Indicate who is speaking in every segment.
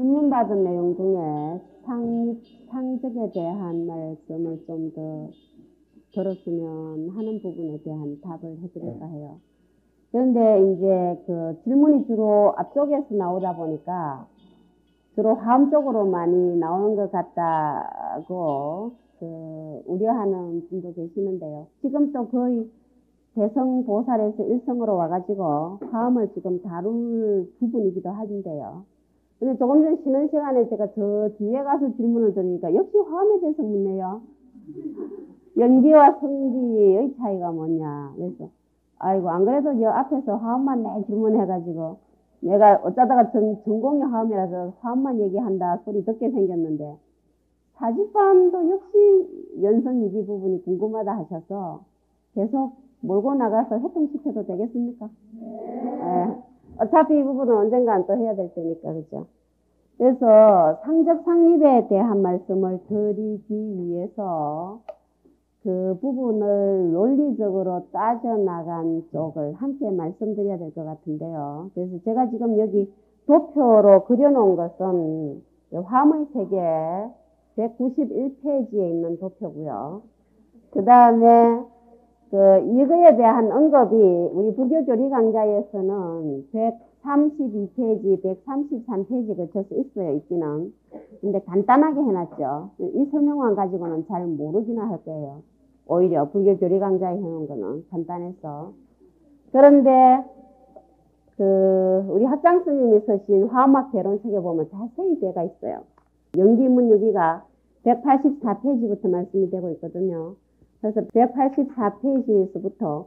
Speaker 1: 질문받은 내용 중에 상적에 대한 말씀을 좀 더 들었으면 하는 부분에 대한 답을 해드릴까 해요. 그런데 이제 그 질문이 주로 앞쪽에서 나오다 보니까 주로 화음 쪽으로 많이 나오는 것 같다고 우려하는 분도 계시는데요. 지금 또 거의 대성보살에서 일성으로 와가지고 화음을 지금 다룰 부분이기도 한데요. 근데 조금 전 쉬는 시간에 제가 저 뒤에 가서 질문을 드리니까 역시 화음에 대해서 묻네요. 연기와 성기의 차이가 뭐냐. 그래서 아이고 안 그래도 여 앞에서 화음만 내 질문해가지고 내가 어쩌다가 전공이 화음이라서 화음만 얘기한다 소리 듣게 생겼는데 사직반도 역시 연성이기 부분이 궁금하다 하셔서 계속 몰고 나가서 해통시켜도 되겠습니까? 네. 어차피 이 부분은 언젠간 또 해야 될 테니까, 그죠? 그래서 상적 상립에 대한 말씀을 드리기 위해서 그 부분을 논리적으로 따져나간 쪽을 함께 말씀드려야 될 것 같은데요. 그래서 제가 지금 여기 도표로 그려놓은 것은 화음의 세계 191페이지에 있는 도표고요. 그 다음에 이거에 대한 언급이 우리 불교조리 강좌에서는 132페이지, 133페이지 걸쳐서 있어요, 있기는. 근데 간단하게 해놨죠. 이 설명만 가지고는 잘 모르기나 할 거예요. 오히려 불교조리 강좌에 해놓은 거는 간단해서. 그런데 우리 학장 스님이 쓰신 화음학 개론책에 보면 자세히 되어 있어요. 연기문 6기가 184페이지부터 말씀이 되고 있거든요. 그래서 184페이지에서부터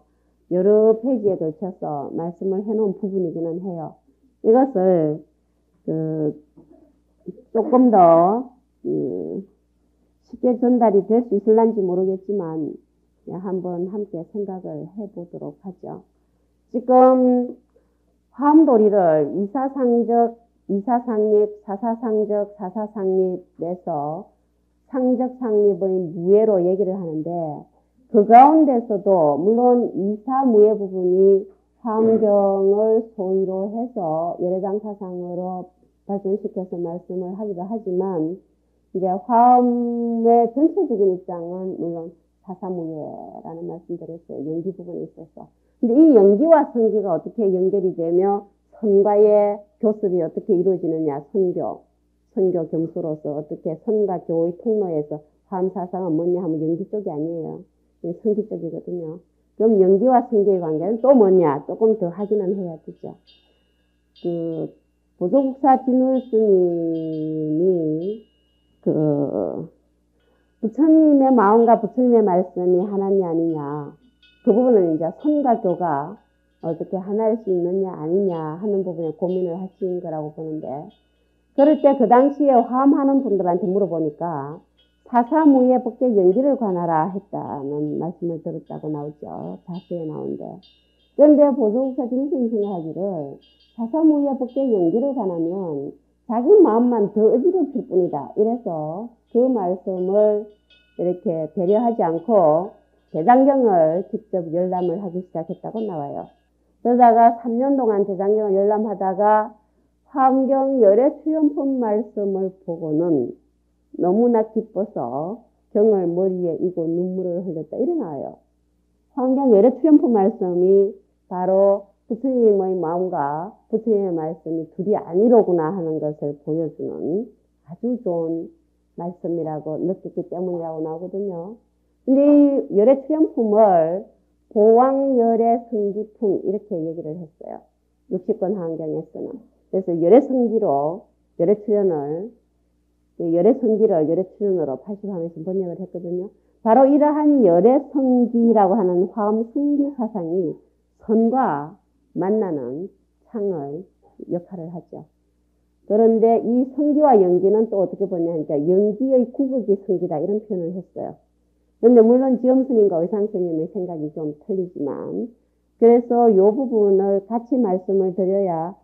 Speaker 1: 여러 페이지에 걸쳐서 말씀을 해놓은 부분이기는 해요. 이것을 조금 더 쉽게 전달이 될 수 있을런지 모르겠지만 한번 함께 생각을 해보도록 하죠. 지금 화음도리를 이사상적, 이사상립, 사사상적, 사사상립에서 상적상립의 무예로 얘기를 하는데 그 가운데서도 물론 이사무예 부분이 화엄경을 소위로 해서 열애장사상으로 발전시켜서 말씀을 하기도 하지만 이제 화엄의 전체적인 입장은 물론 사사무예라는 말씀드렸어요. 연기 부분에 있어서. 근데 이 연기와 성기가 어떻게 연결이 되며 선과의 교습이 어떻게 이루어지느냐, 선교 겸수로서 어떻게 선과 교의 통로에서 화엄사상은 뭐냐 하면 연기 쪽이 아니에요. 성기 쪽이거든요. 그럼 연기와 성기의 관계는 또 뭐냐? 조금 더 확인은 해야 되죠. 보조국사 진울스님이 부처님의 마음과 부처님의 말씀이 하나냐 아니냐. 그 부분은 이제 선과 교가 어떻게 하나일 수 있느냐 아니냐 하는 부분에 고민을 하신 거라고 보는데 그럴 때 그 당시에 화엄하는 분들한테 물어보니까 사사무예 법계 연기를 관하라 했다는 말씀을 들었다고 나오죠. 자세에 나오는데. 그런데 보조국사 진울스님이 생각하기를 사사무예 법계 연기를 관하면 자기 마음만 더 어지럽힐 뿐이다. 이래서 그 말씀을 이렇게 배려하지 않고 대장경을 직접 열람을 하기 시작했다고 나와요. 그러다가 3년 동안 대장경을 열람하다가 화엄경 열애 출연품 말씀을 보고는 너무나 기뻐서 경을 머리에 이고 눈물을 흘렸다. 이래 나와요. 화엄경 열애 출연품 말씀이 바로 부처님의 마음과 부처님의 말씀이 둘이 아니로구나 하는 것을 보여주는 아주 좋은 말씀이라고 느꼈기 때문이라고 나오거든요. 근데 이 열애 출연품을 보왕열애 성기품 이렇게 얘기를 했어요. 60권 화엄경에서는. 그래서 열애 성기로 열애 출연을 열애 성기를 열애 출연으로 80화면에서 번역을 했거든요. 바로 이러한 열애 성기라고 하는 화엄 성기 사상이 선과 만나는 창의 역할을 하죠. 그런데 이 성기와 연기는 또 어떻게 보냐니까 연기의 구극이 성기다 이런 표현을 했어요. 그런데 물론 지엄스님과 의상스님의 생각이 좀 틀리지만 그래서 이 부분을 같이 말씀을 드려야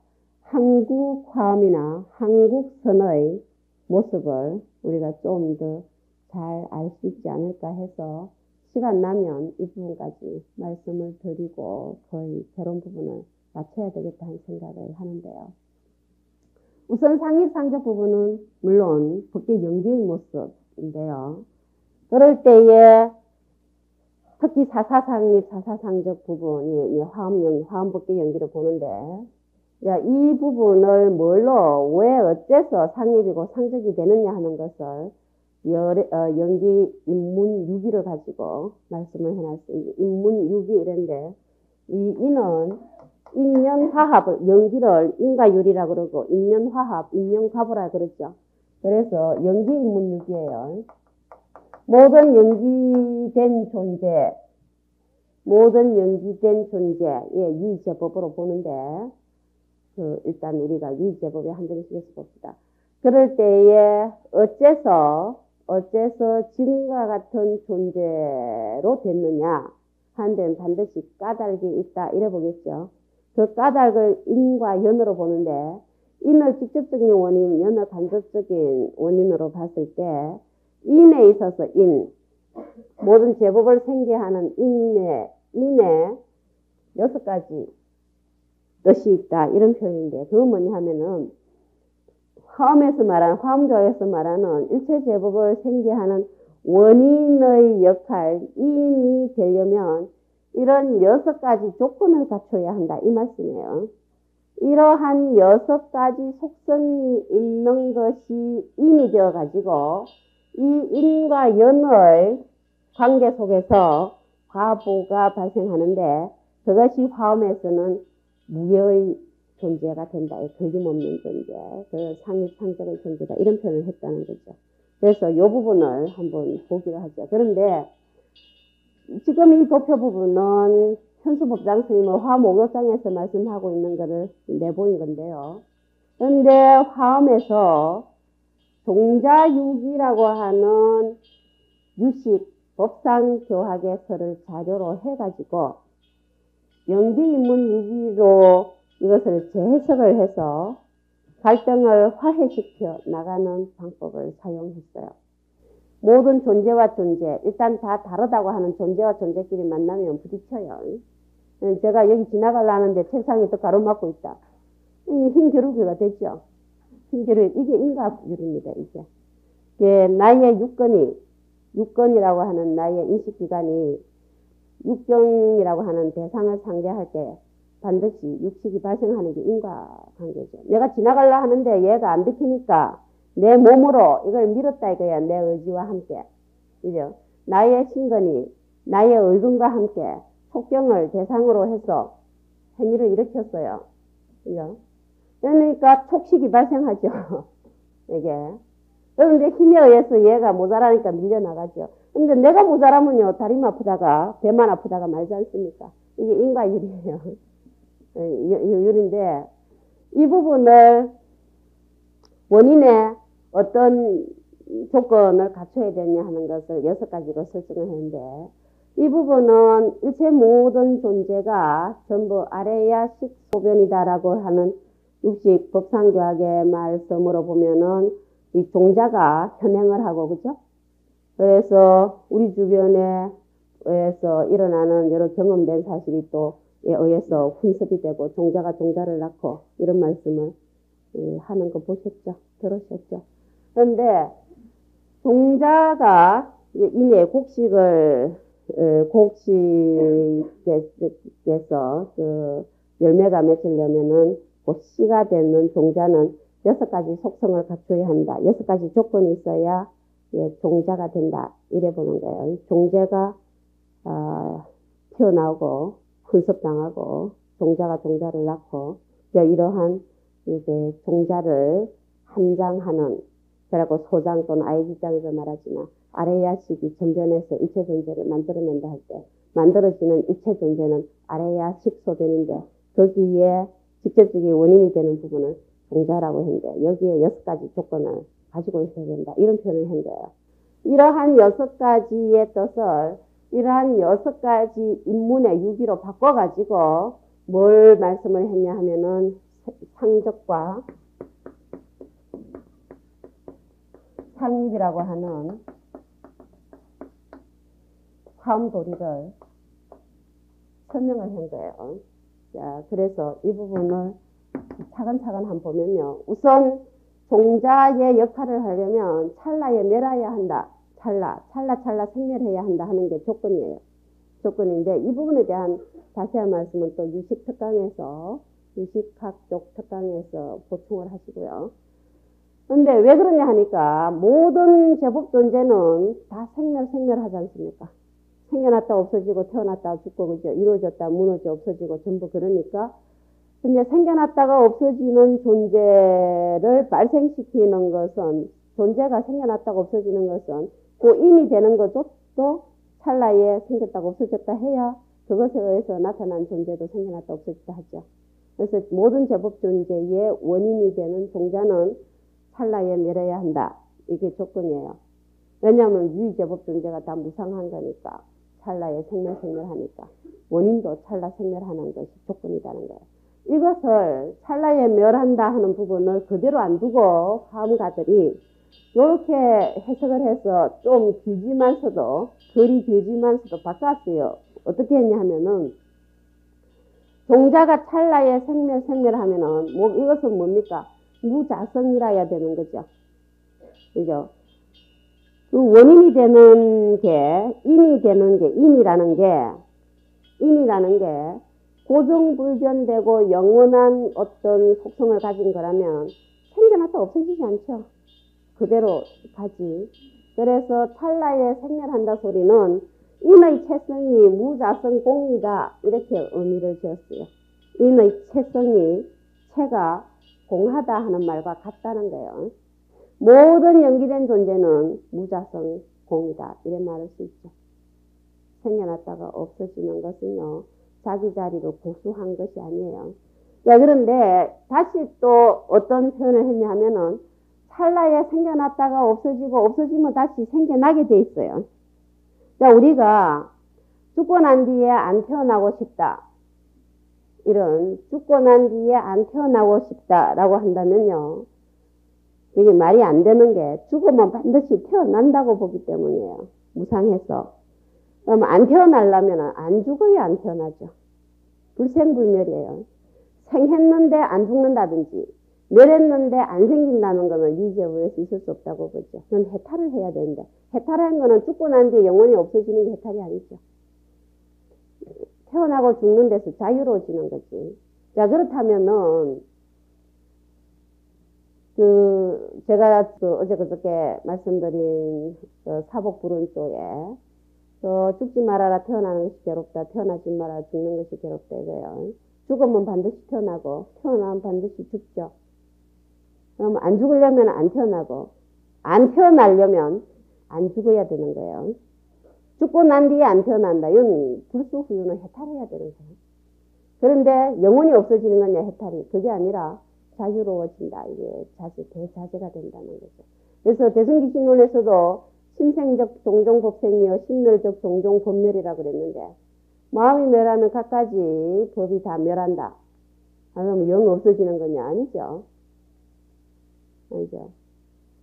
Speaker 1: 한국 화엄이나 한국 선의 모습을 우리가 좀 더 잘 알 수 있지 않을까 해서 시간 나면 이 부분까지 말씀을 드리고 거의 결론 부분을 마쳐야 되겠다 하는 생각을 하는데요. 우선 상립상적 부분은 물론 법계 연기의 모습인데요. 그럴 때에 특히 사사상립, 사사상적 부분이 화엄법계 연기를 보는데 이 부분을 뭘로 왜 어째서 상립이고 상적이 되느냐 하는 것을 연기 인문유기를 가지고 말씀을 해놨어요. 인문유기 이런데 이 인은 인연화합을 연기를 인과유리라고 그러고 인연화합, 인연과보라 그러죠. 그래서 연기 인문유기예요. 모든 연기된 존재, 유의제법으로 보는데 일단 우리가 유의제법의 한 점씩에서 봅시다. 그럴 때에 어째서 지금과 같은 존재로 됐느냐 한 데는 반드시 까닭이 있다 이래 보겠죠. 그 까닭을 인과 연으로 보는데 인을 직접적인 원인, 연을 간접적인 원인으로 봤을 때 인에 있어서 모든 제법을 생겨하는 인에 6가지 뜻이 있다 이런 표현인데 그건 뭐냐 하면은 화엄조에서 말하는 일체 제법을 생겨하는 원인의 역할, 인이 되려면 이런 6가지 조건을 갖춰야 한다 이 말씀이에요. 이러한 6가지 속성이 있는 것이 인이 되어 가지고 이 인과 연의 관계 속에서 과보가 발생하는데 그것이 화엄에서는 무여의 존재가 된다. 걸림없는 존재, 그 상립상적의 존재다. 이런 표현을 했다는 거죠. 그래서 이 부분을 한번 보기로 하죠. 그런데 지금 이 도표 부분은 현수법장 스님은 화목욕장에서 말씀하고 있는 것을 내보인 건데요. 그런데 화엄에서 종자유기라고 하는 유식 법상교학에서를 자료로 해가지고 연기인문유기로 이것을 재해석을 해서 갈등을 화해시켜 나가는 방법을 사용했어요. 모든 존재와 존재, 일단 다 다르다고 하는 존재와 존재끼리 만나면 부딪혀요. 제가 여기 지나가려 하는데 책상에 또 가로막고 있다. 흰 겨루기가 됐죠. 흰 겨루기, 이게 인과유리입니다, 이게. 나의 육건이라고 하는 나의 인식기관이 육경이라고 하는 대상을 상대할 때 반드시 육식이 발생하는 게 인과관계죠. 내가 지나가려 하는데 얘가 안 비키니까 내 몸으로 이걸 밀었다 이거야. 내 의지와 함께. 그죠? 나의 신건이 나의 의근과 함께 속경을 대상으로 해서 행위를 일으켰어요. 그죠? 그러니까 촉식이 발생하죠. 이게. 그런데 힘에 의해서 얘가 모자라니까 밀려나가죠. 근데 내가 모자라면요, 다리만 아프다가, 배만 아프다가 말지 않습니까? 이게 인과유리예요. 유리인데, 이 부분을 원인의 어떤 조건을 갖춰야 되냐 하는 것을 6가지로 설정을 했는데, 이 부분은 일체 모든 존재가 전부 아래야 식소변이다라고 하는 육식 법상교학의 말씀으로 보면은 이 종자가 현행을 하고, 그죠? 그래서 우리 주변에 의해서 일어나는 여러 경험된 사실이 또 의해서 훈습이 되고 종자가 종자를 낳고 이런 말씀을 하는 거 보셨죠? 들으셨죠? 그런데 종자가 인의 곡식에서 그 열매가 맺으려면은 그 씨가 되는 종자는 6가지 속성을 갖춰야 한다. 6가지 조건이 있어야 종자가 된다. 이래 보는 거예요. 종자가 튀어나오고 훈습당하고 종자가 종자를 낳고 이러한 이제 종자를 함장하는 그리고 소장 또는 아이지장에서 말하지만 아레야식이 전변해서 일체 존재를 만들어낸다 할 때 만들어지는 일체 존재는 아레야식 소변인데 거기에 직접적인 원인이 되는 부분을 종자라고 했는데 여기에 6가지 조건을 가지고 있어야 된다. 이런 표현을 한 거예요. 이러한 6가지의 뜻을 이러한 6가지 인문의 유기로 바꿔가지고 뭘 말씀을 했냐 하면은 상적과 상립이라고 하는 화엄도리를 설명을 한 거예요. 자, 그래서 이 부분을 차근차근 한번 보면요. 우선 종자의 역할을 하려면 찰나에 멸해야 한다. 찰나 생멸해야 한다 하는 게 조건이에요. 조건인데 이 부분에 대한 자세한 말씀은 또 유식특강에서 유식학 쪽 특강에서 보충을 하시고요. 근데 왜 그러냐 하니까 모든 제법 존재는 다 생멸하지 않습니까? 생겨났다 없어지고 태어났다 죽고 그죠? 이루어졌다 무너져 없어지고 전부 그러니까 근데 생겨났다가 없어지는 존재를 발생시키는 것은 존재가 생겨났다가 없어지는 것은 그 인이 되는 것도 찰나에 생겼다가 없어졌다 해야 그것에 의해서 나타난 존재도 생겨났다 없어졌다 하죠. 그래서 모든 제법 존재의 원인이 되는 종자는 찰나에 멸해야 한다. 이게 조건이에요. 왜냐하면 유의제법 존재가 다 무상한 거니까 찰나에 생멸하니까 원인도 찰나 생멸하는 것이 조건이라는 거예요. 이것을 찰나에 멸한다 하는 부분을 그대로 안 두고 화엄가들이 이렇게 해석을 해서 좀 길지만서도 글이 길지만서도 바꿨어요. 어떻게 했냐 하면은 종자가 찰나에 생멸하면은 이것은 뭡니까? 무자성이라야 되는 거죠. 그죠? 그 원인이 되는 게 인이라는 게 고정불변되고 영원한 어떤 속성을 가진 거라면 생겨났다 없어지지 않죠. 그대로 가지. 그래서 찰나에 생멸한다 소리는 인의 체성이 무자성 공이다. 이렇게 의미를 지었어요. 인의 체성이 체가 공하다 하는 말과 같다는 거예요. 모든 연기된 존재는 무자성 공이다. 이런 말을 수 있죠. 생겨났다가 없어지는 것은요. 자기 자리로 고수한 것이 아니에요. 자, 그런데 다시 또 어떤 표현을 했냐 하면은 찰나에 생겨났다가 없어지면 다시 생겨나게 돼 있어요. 자, 우리가 죽고 난 뒤에 안 태어나고 싶다. 이런 죽고 난 뒤에 안 태어나고 싶다라고 한다면요. 이게 말이 안 되는 게 죽으면 반드시 태어난다고 보기 때문이에요. 무상해서. 그럼 안 태어나려면 안 죽어야 안 태어나죠. 불생불멸이에요. 생했는데 안 죽는다든지 멸했는데 안 생긴다는 거는 유지제법에서 있을 수 없다고 보죠. 그건 해탈을 해야 되는데 해탈하는 거는 죽고 난 뒤에 영원히 없어지는 게 해탈이 아니죠. 태어나고 죽는 데서 자유로워지는 거지. 자, 그렇다면은 제가 어제 그저께 말씀드린 사복불운 쪽에 죽지 말아라 태어나는 것이 괴롭다. 태어나지 말아라 죽는 것이 괴롭다 이거예요. 죽으면 반드시 태어나고 태어나면 반드시 죽죠. 그럼 안 죽으려면 안 태어나고 안 태어나려면 안 죽어야 되는 거예요. 죽고 난 뒤에 안 태어난다. 이건 불수후유는 해탈해야 되는 거예요. 그런데 영원히 없어지는 거냐 해탈이. 그게 아니라 자유로워진다. 이게 대자제가 된다는 거죠. 그래서 대승기신론에서도 심생적 종종법생이요 심멸적 종종법멸이라고 그랬는데 마음이 멸하면 갖가지 법이 다 멸한다. 그럼 영 없어지는 거냐? 아니죠.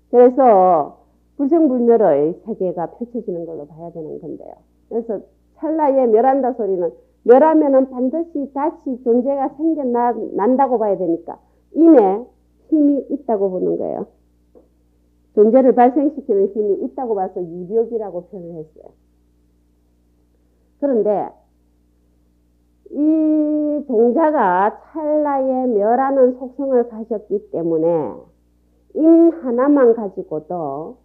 Speaker 1: 그래서 불생불멸의 세계가 펼쳐지는 걸로 봐야 되는 건데요. 그래서 찰나에 멸한다 소리는 멸하면은 반드시 다시 존재가 생겨난다고 봐야 되니까 인에 힘이 있다고 보는 거예요. 존재를 발생시키는 힘이 있다고 봐서 유력이라고 표현을 했어요. 그런데 이 종자가 찰나에 멸하는 속성을 가졌기 때문에 인 하나만 가지고도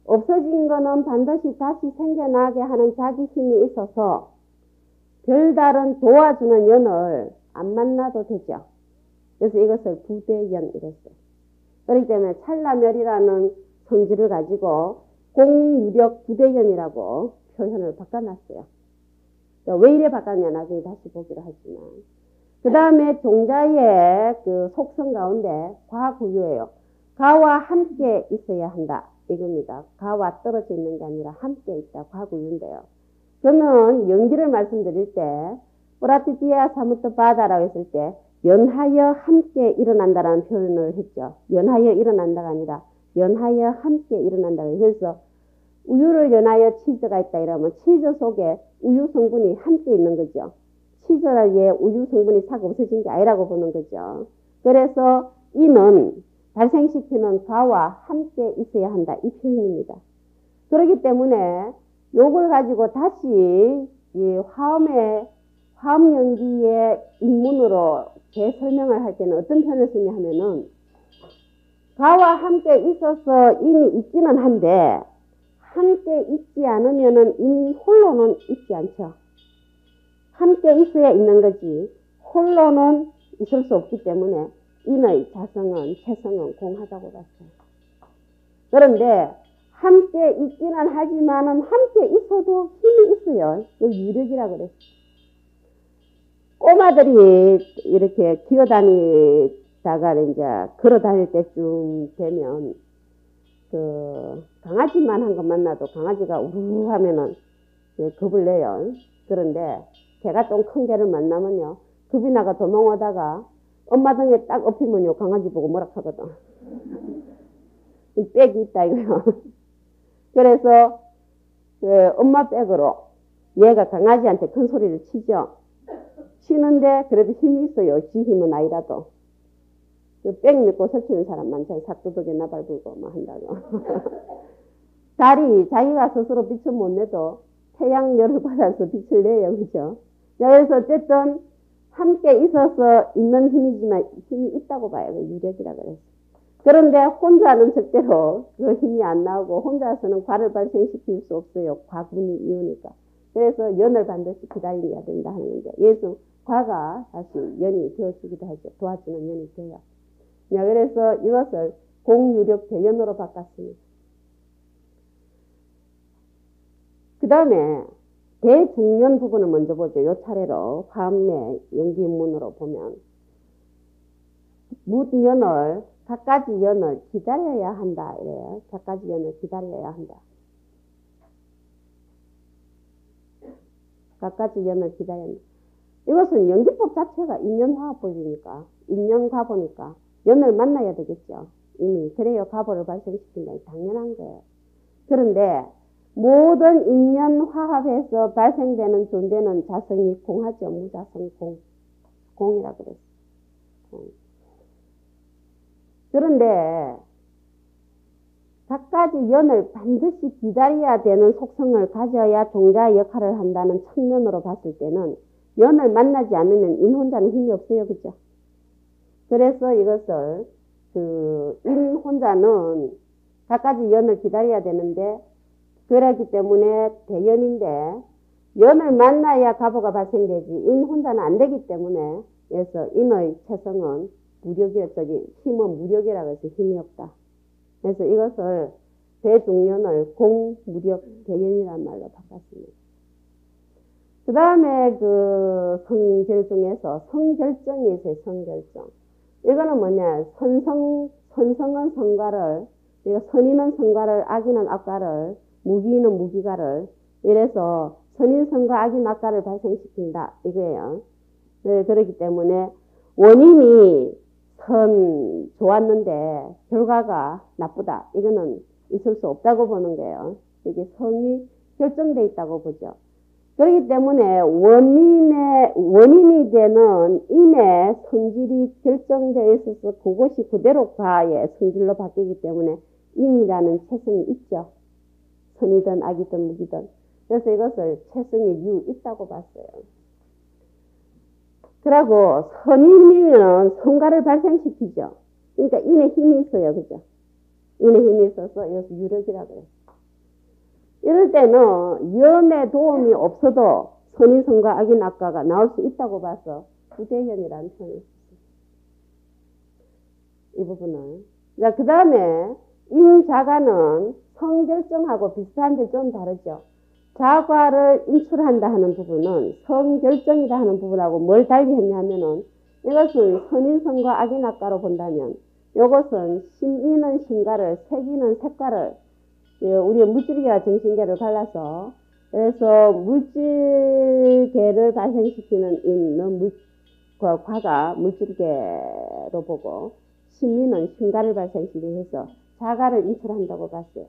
Speaker 1: 없어진 거는 반드시 다시 생겨나게 하는 자기 힘이 있어서 별다른 도와주는 연을 안 만나도 되죠. 그래서 이것을 부대연 이랬어요. 그렇기 때문에 찰나멸이라는 성질을 가지고 공유력 부대연이라고 표현을 바꿔놨어요. 왜 이래 바꿨냐 나중에 다시 보기로 하지만 그 다음에 종자의 그 속성 가운데 과구유예요. 가와 함께 있어야 한다 이겁니다. 가와 떨어져 있는 게 아니라 함께 있다 과구유인데요. 저는 연기를 말씀드릴 때 오라티티아 사무토 바다라고 했을 때 연하여 함께 일어난다라는 표현을 했죠. 연하여 일어난다가 아니라 연하여 함께 일어난다. 그래서 우유를 연하여 치즈가 있다 이러면 치즈 속에 우유 성분이 함께 있는 거죠. 치즈에 우유 성분이 싹 없어진 게 아니라고 보는 거죠. 그래서 이는 발생시키는 과와 함께 있어야 한다. 이 표현입니다. 그렇기 때문에 요걸 가지고 다시 이 화음 연기의 인문으로 재설명을 할 때는 어떤 표현을 쓰냐 하면은 과와 함께 있어서 인이 있기는 한데 함께 있지 않으면은 인 홀로는 있지 않죠. 함께 있어야 있는 거지 홀로는 있을 수 없기 때문에 인의 자성은 체성은 공하다고 봤어요. 그런데 함께 있기는 하지만은 함께 있어도 힘이 있어요. 유력이라고 그랬어요. 꼬마들이 이렇게 기어다니다가 이제 걸어 다닐 때쯤 되면 그 강아지만 한 거 만나도 강아지가 우르르 하면은 겁을 내요. 그런데 개가 좀 큰 개를 만나면요. 겁이 나가 도망오다가 엄마 등에 딱 엎이면요. 강아지 보고 뭐라 하거든. 빽이 있다 이거요. 그래서 그 엄마 빽으로 얘가 강아지한테 큰 소리를 치죠. 치는데 그래도 힘이 있어요. 지 힘은 아니라도. 빽 믿고 설치는 사람 많잖아요. 삿도덕에 나발 불고 뭐 한다고. 달이 자기가 스스로 빛을 못 내도 태양열을 받아서 빛을 내요. 그죠? 그래서 어쨌든 함께 있어서 있는 힘이지만 힘이 있다고 봐요. 유력이라 그래서. 그런데 혼자는 절대로 그 힘이 안 나오고 혼자서는 과를 발생시킬 수 없어요. 과분이 이유니까. 그래서 연을 반드시 기다려야 된다 하는 건데 예수 과가 다시 연이 되어주기도 하죠. 도와주는 연이 돼요. 그래서 이것을 공유력 대연으로 바꿨습니다. 그 다음에 대중연 부분을 먼저 보죠. 요 차례로 화음내 연기문으로 보면 묻연을 갖가지 연을 기다려야 한다 이래요. 갖가지 연을 기다려야 한다. 갖가지 연을 기다려야 한다. 이것은 연기법 자체가 인연화합법이니까 인연과보니까 연을 만나야 되겠죠. 이미 그래야 과보를 발생시킨다. 당연한 거예요. 그런데 모든 인연화합에서 발생되는 존재는 자성이 공하죠. 무자성 공이라고 그랬어요. 그런데 각가지 연을 반드시 기다려야 되는 속성을 가져야 종자의 역할을 한다는 측면으로 봤을 때는 연을 만나지 않으면 인 혼자는 힘이 없어요. 그죠? 그래서 이것을 인 혼자는 각가지 연을 기다려야 되는데 그렇기 때문에 대연인데 연을 만나야 가보가 발생되지 인 혼자는 안 되기 때문에 그래서 인의 체성은 힘은 무력이라고 해서 힘이 없다. 그래서 이것을 대중연을 공무력 대연이란 말로 바꿨습니다. 그 다음에 그 성결 중에서 성결정이 있어요. 성결정. 이거는 뭐냐. 선성은 성과를, 선인은 성과를, 악인은 악과를, 무기는 무기가를, 이래서 선인성과 악인 악과를 발생시킨다. 이거예요. 네, 그렇기 때문에 원인이 좋았는데 결과가 나쁘다. 이거는 있을 수 없다고 보는 거예요. 이게 성이 결정되어 있다고 보죠. 그렇기 때문에 원인이 되는 인의 성질이 결정되어 있어서 그것이 그대로 과의 성질로 바뀌기 때문에 인이라는 체성이 있죠. 선이든 악이든 무기든. 그래서 이것을 체성의 유 있다고 봤어요. 그리고 선인이면 성과를 발생시키죠. 그러니까 인의 힘이 있어요. 그죠? 인의 힘이 있어서 이것을 유력이라고 해요. 이럴 때는 연의 도움이 없어도 선인성과 악인 악과가 나올 수 있다고 봐서 부대연이라는 표현을 썼어요. 이 부분은. 그 다음에 인자가는 성결정하고 비슷한데 좀 다르죠. 자과를 인출한다 하는 부분은 성결정이다 하는 부분하고 뭘 달리했냐면은 이것은 선인성과 악인 악과로 본다면 이것은 심인은 심과를, 색인은 색과를 우리의 물질계와 정신계를 갈라서 그래서 물질계를 발생시키는 인은 과가 물질계로 보고 심리는 심과를 발생시켜서 자가를 인출한다고 봤어요.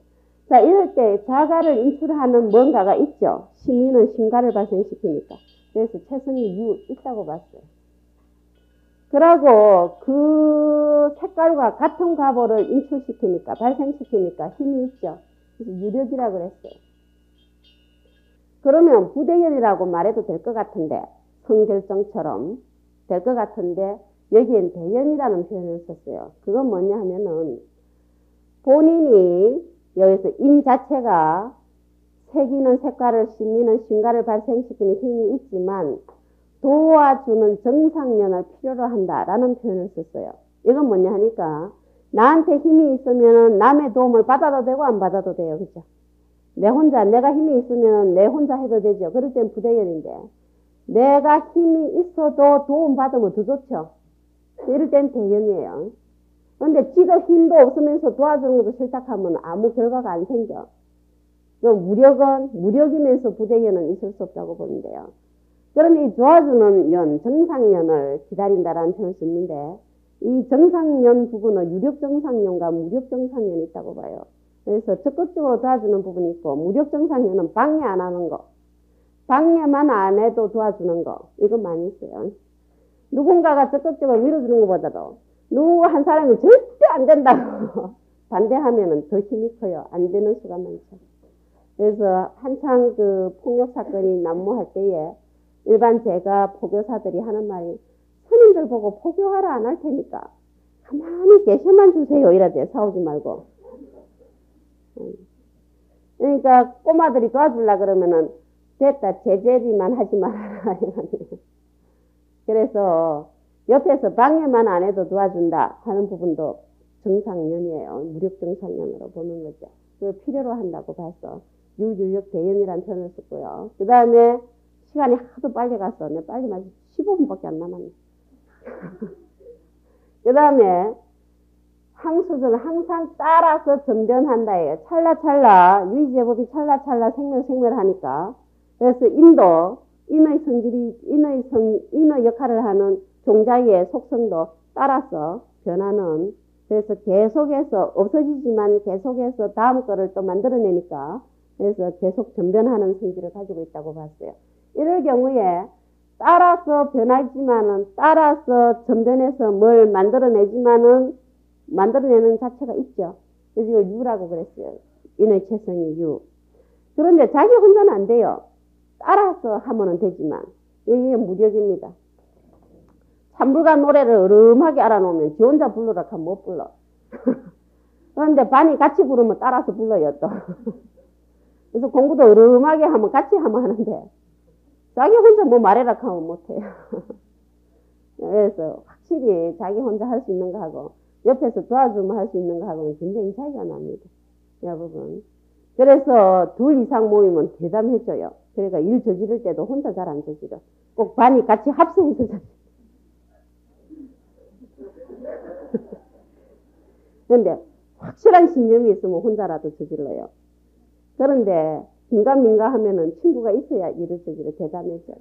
Speaker 1: 자, 이럴 때 자가를 인출하는 뭔가가 있죠. 심리는 심과를 발생시키니까. 그래서 체성이 있다고 봤어요. 그러고 그 색깔과 같은 과보를 인출시키니까, 발생시키니까 힘이 있죠. 그래서 유력이라고 그랬어요. 그러면 부대연이라고 말해도 될 것 같은데, 성결정처럼 될 것 같은데, 여기엔 대연이라는 표현을 썼어요. 그건 뭐냐 하면은, 본인이 여기서 인 자체가 색이는 색깔을, 심리는 심과를 발생시키는 힘이 있지만, 도와주는 정상연을 필요로 한다라는 표현을 썼어요. 이건 뭐냐 하니까, 나한테 힘이 있으면 남의 도움을 받아도 되고 안 받아도 돼요. 그죠? 내가 힘이 있으면 내 혼자 해도 되죠. 그럴 땐 부대연인데, 내가 힘이 있어도 도움받으면 더 좋죠. 이럴 땐 대연이에요. 그런데 지가 힘도 없으면서 도와주는 것도 싫다하면 아무 결과가 안 생겨. 무력이면서 부대연은 있을 수 없다고 보는데요. 그러니 이 도와주는 연, 정상연을 기다린다라는 표현을 썼는데, 이 정상연 부분은 유력정상연과 무력정상연이 있다고 봐요. 그래서 적극적으로 도와주는 부분이 있고, 무력정상연은 방해 안 하는 거. 방해만 안 해도 도와주는 거. 이거 많이 있어요. 누군가가 적극적으로 밀어주는 것보다도 누구 한 사람이 절대 안 된다고 반대하면은 더 힘이 커요. 안 되는 수가 많죠. 그래서 한창 그 폭력 사건이 난무할 때에 일반 제가 포교사들이 하는 말이, 스님들 보고 포교하라 안 할 테니까 가만히 계셔만 주세요. 이러대요. 싸우지 말고. 그러니까 꼬마들이 도와주려고 그러면은 됐다, 제재리만 하지 말아라. 그래서 옆에서 방해만 안 해도 도와준다 하는 부분도 정상연이에요. 무력정상연으로 보는 거죠. 그걸 필요로 한다고 봐서 유유력 대연이라는 표현을 썼고요. 그 다음에 시간이 하도 빨리 갔어. 내 빨리 마치 15분밖에 안 남았네. 그 다음에 항수는 항상 따라서 전변한다예요. 찰나찰나, 유의제법이 찰나찰나 생멸하니까. 그래서 인의 역할을 하는 종자의 속성도 따라서 변하는, 그래서 계속해서 없어지지만 계속해서 다음 거를 또 만들어내니까, 그래서 계속 전변하는 성질을 가지고 있다고 봤어요. 이럴 경우에 따라서 변하지만은, 따라서 전변해서 뭘 만들어내지만은, 만들어내는 자체가 있죠. 그래서 이걸 유라고 그랬어요. 인의 체성이 유. 그런데 자기 혼자는 안 돼요. 따라서 하면은 되지만, 이게 무력입니다. 참불가 노래를 어름하게 알아놓으면 지 혼자 부르라 하면 못 불러. 그런데 반이 같이 부르면 따라서 불러요, 또. 그래서 공부도 어름하게 하면 같이 하면 하는데, 자기 혼자 뭐 말해라 하면 못해요. 그래서 확실히 자기 혼자 할 수 있는 거 하고, 옆에서 도와주면 할 수 있는 거 하고는 굉장히 차이가 납니다. 이 부분. 그래서 둘 이상 모이면 대담해져요. 그러니까 일 저지를 때도 혼자 잘 안 저지러. 꼭 반이 같이 합성해서 저지러. 그런데 확실한 신념이 있으면 혼자라도 저질러요. 그런데 긴가민가 하면은 친구가 있어야 일을 저지러 대담해져요.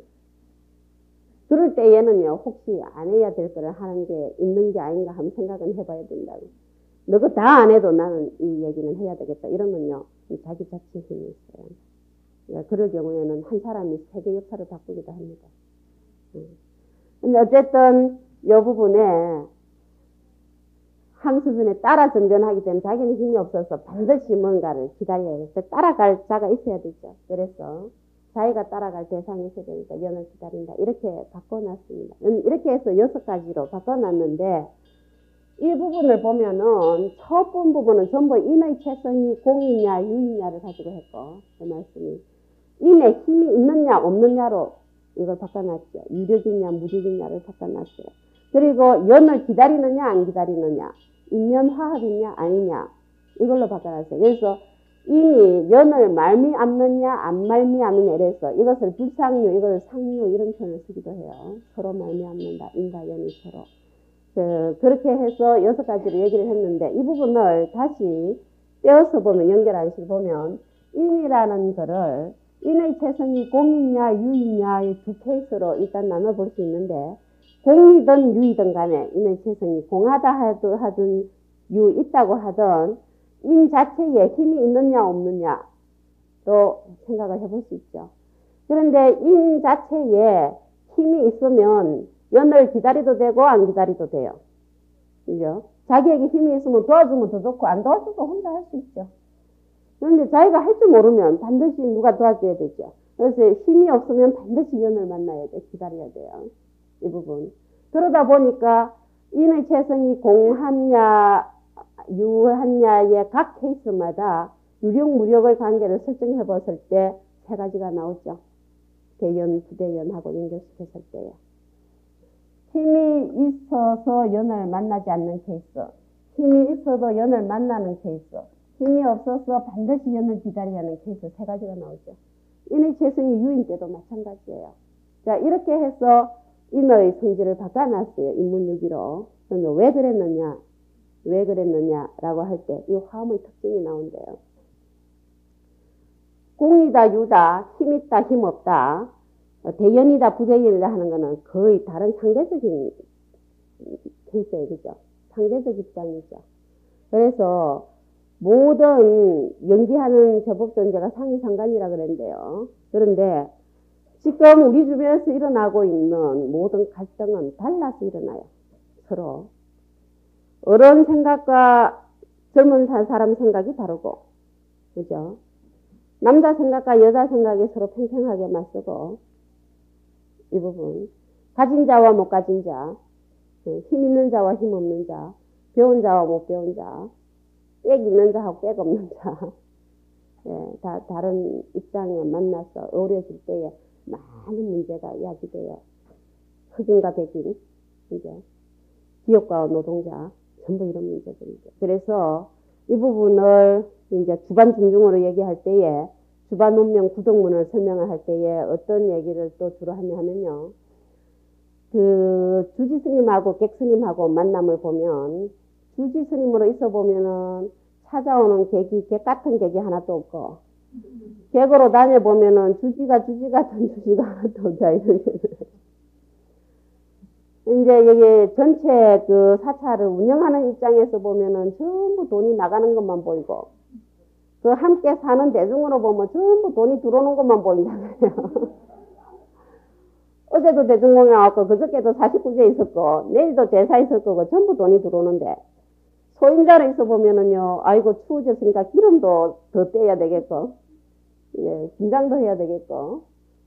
Speaker 1: 그럴 때에는요, 혹시 안 해야 될 거를 하는 게 있는 게 아닌가 하면 생각은 해봐야 된다고. 너가 다 안 해도 나는 이 얘기는 해야 되겠다. 이러면요, 자기 자체 힘이 있어요. 그러니까 그럴 경우에는 한 사람이 세계 역사를 바꾸기도 합니다. 근데 어쨌든 이 부분에 항수준에 따라 전변하기 때문에 자기는 힘이 없어서 반드시 뭔가를 기다려야 돼서 따라갈 자가 있어야 되죠. 그래서 자기가 따라갈 대상이 있어야 되니까 연을 기다린다. 이렇게 바꿔놨습니다. 이렇게 해서 6가지로 바꿔놨는데, 이 부분을 보면은 첫 번 부분은 전부 인의 체성이 공이냐 유이냐를 가지고 했고, 그 말씀이 인의 힘이 있느냐 없느냐로 이걸 바꿔놨죠. 유력이냐 무력이냐를 바꿔놨어요. 그리고 연을 기다리느냐 안 기다리느냐, 인연화합이냐 아니냐, 이걸로 바꿔놨어요. 그래서 인이 연을 말미암느냐 안 말미암느냐, 이래서 이것을 불상류, 이걸 상류, 이런 표현을 쓰기도 해요. 서로 말미암는다. 인과 연이 서로. 그렇게 해서 6가지로 얘기를 했는데, 이 부분을 다시 떼어서 보면, 연결하시 보면, 인이라는 거를 인의 체성이 공이냐 유이냐의 두 케이스로 일단 나눠볼 수 있는데, 공이든 유이든 간에 인의 체성이 공하다 하든 유 있다고 하든 인 자체에 힘이 있느냐 없느냐로 생각을 해볼 수 있죠. 그런데 인 자체에 힘이 있으면 연을 기다려도 되고 안 기다려도 돼요. 그죠? 자기에게 힘이 있으면 도와주면 더 좋고 안 도와줘도 혼자 할 수 있죠. 그런데 자기가 할 줄 모르면 반드시 누가 도와줘야 되죠. 그래서 힘이 없으면 반드시 연을 만나야 돼. 기다려야 돼요. 이 부분. 그러다 보니까 인의 체성이 공한냐, 유한냐의 각 케이스마다 유력, 무력의 관계를 설정해 봤을 때 세 가지가 나오죠. 대연, 부대연하고 연결시켰을 때요. 힘이 있어서 연을 만나지 않는 케이스, 힘이 있어도 연을 만나는 케이스, 힘이 없어서 반드시 연을 기다려야 하는 케이스 세 가지가 나오죠. 인의 체성이 유인 때도 마찬가지예요. 자, 이렇게 해서 인의 성질을 바꿔놨어요. 인문유기로. 그러면 왜 그랬느냐라고 할 때 이 화음의 특징이 나온대요. 공이다, 유다, 힘있다, 힘없다, 대연이다, 부대연이다 하는 거는 거의 다른 상대적인 케이스예요. 그죠? 상대적 입장이죠. 그래서 모든 연기하는 제법존재가 상이상관이라 그랬는데요. 그런데 지금 우리 주변에서 일어나고 있는 모든 갈등은 달라서 일어나요. 서로. 어른 생각과 젊은 사람 생각이 다르고, 그죠? 남자 생각과 여자 생각이 서로 팽팽하게 맞서고, 이 부분. 가진 자와 못 가진 자, 힘 있는 자와 힘 없는 자, 배운 자와 못 배운 자, 빽 있는 자하고 빽 없는 자, 예, 다 다른 입장에 만나서 어우러질 때에 많은 문제가 야기돼요. 흑인과 백인, 이제 기업가와 노동자, 전부 이런 문제들이죠. 그래서 이 부분을 이제 주반 중중으로 얘기할 때에 주반 운명 구동문을 설명을 할 때에 어떤 얘기를 또 주로 하냐 하면요. 그 주지 스님하고 객 스님하고 만남을 보면 주지 스님으로 있어 보면은 찾아오는 객이 객 같은 객이 하나도 없고 객으로 다녀보면은 주지 같은 주지가 하나도 없다. 이런 이제 여기 전체 그 사찰을 운영하는 입장에서 보면은 전부 돈이 나가는 것만 보이고 그 함께 사는 대중으로 보면 전부 돈이 들어오는 것만 보인다 그래요. 어제도 대중공연 왔고 그저께도 49제 있었고 내일도 제사 있을 거고 전부 돈이 들어오는데 소임자로 있어 보면은요, 아이고 추워졌으니까 기름도 더 떼야 되겠고, 예, 김장도 해야 되겠고,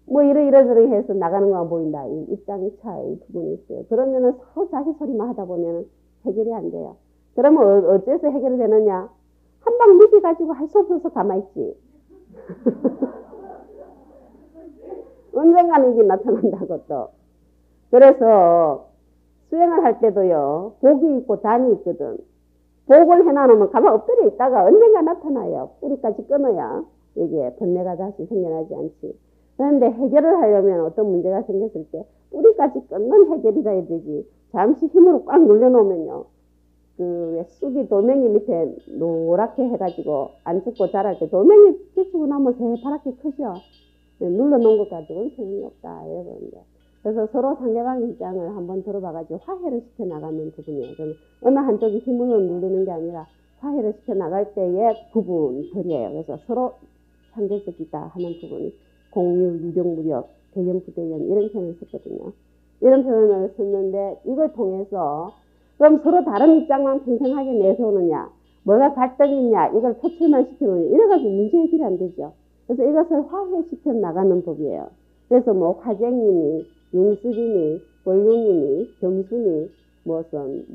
Speaker 1: 뭐 이러저러 해서 나가는 것만 보인다. 이 입장 차이 부분이 있어요. 그러면은 서로 자기 소리만 하다 보면은 해결이 안 돼요. 그러면 어째서 해결이 되느냐? 한 방 미기 가지고 할 수 없어서 가만히 있지. 언젠가는 이게 나타난다고 또. 그래서 수행을 할 때도요, 복이 있고 단이 있거든. 복을 해놔놓으면 가만 엎드려 있다가 언젠가 나타나요. 뿌리까지 끊어야 이게 번뇌가 다시 생겨나지 않지. 그런데 해결을 하려면 어떤 문제가 생겼을 때 뿌리까지 끊는 해결이라 해야 되지. 잠시 힘으로 꽉 눌려놓으면요. 그 왜 쑥이 돌멩이 밑에 노랗게 해가지고 안 죽고 자랄 때 돌멩이 깨치고 나면 새파랗게 크죠. 눌러놓은 것 가지고는 소용이 없다. 이러는데. 그래서 서로 상대방의 입장을 한번 들어봐가지고 화해를 시켜나가는 부분이에요. 그럼 어느 한쪽이 힘으로 누르는 게 아니라 화해를 시켜나갈 때의 부분들이에요. 그래서 서로 상대적이다 하는 부분이 공유, 유력, 무력, 대연, 부대연 이런 표현을 썼거든요. 이런 표현을 썼는데 이걸 통해서 그럼 서로 다른 입장만 팽팽하게 내세우느냐, 뭐가 갈등이 있냐, 이걸 표출만 시키느냐 이래가지고 문제 해결이 안 되죠. 그래서 이것을 화해시켜 나가는 법이에요. 그래서 뭐 화쟁이니, 용수리니, 권룡이니, 경순이, 무슨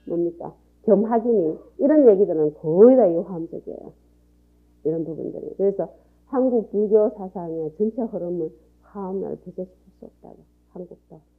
Speaker 1: 뭡니까, 겸학이니 이런 얘기들은 거의 다 화음적이에요. 이런 부분들이. 그래서 한국 불교 사상의 전체 흐름을 화음을 배제시킬 수 없다고. 한국도.